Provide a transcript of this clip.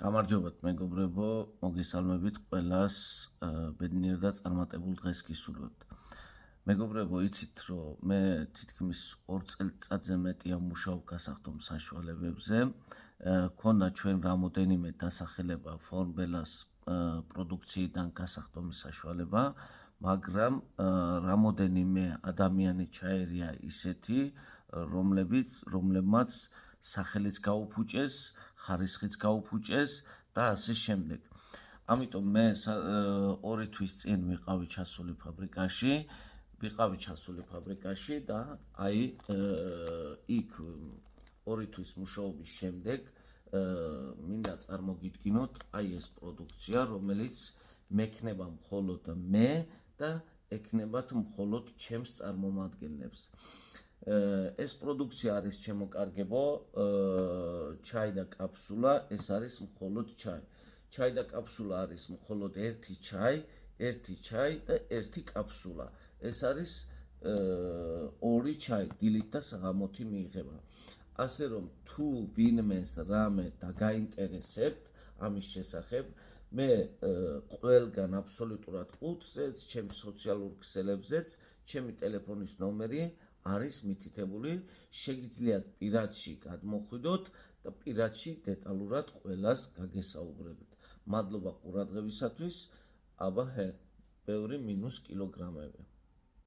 გამარჯობათ მეგობრებო, მოგესალმებით ყველას ბედნიერ და წარმატებულ დღეს გისურვებთ. მეგობრებო, იცით რომ მე თითქმის 2 წელიწადზე მეტია მუშაობ გასახდომ საშუალებებზე. ქონდა ჩვენ რამოდენიმე დასახელება ფორმბელას პროდუქციიდან გასახდომის საშუალება, მაგრამ რამოდენიმე ადამიანი ჩაერია ისეთი, რომლებმაც სახელიც გაუფუჭეს, ხარისხიც გაუფუჭეს და ასე შემდეგ. ამიტომ მე 2 თვის წინ ვიყავი ჩასული ფაბრიკაში და აი იქ 2 თვის მუშაობის შემდეგ მინდა წარმოგიდგინოთ აი ეს პროდუქცია, რომელიც მექნება მხოლოდ მე და ექნებათ მხოლოდ ჩემს წარმომადგენლებს. ეს პროდუქცია არის ჩემოკარგებო, ჩაი და კაფსულა, ეს არის მხოლოდ ჩაი. ჩაი და კაფსულა არის მხოლოდ ერთი ჩაი და ერთი კაფსულა. ეს არის 2 ჩაი, დილით და საღამოთი მიიღება. ასე რომ თუ ვინმეს რამე დაგაინტერესებთ ამის შესახებ, მე ყველგან აბსოლუტურად ყუთზეც, ჩემს სოციალურ ქსელებზეც, ჩემი ტელეფონის ნომერი არის მითითებული, შეგიძლიათ პირადში გადმოხვიდოთ და პირადში დეტალურად ყველას გაგესაუბრებით. მადლობა ყურადღებისათვის, აბა ბევრი მინუს კილოგრამები.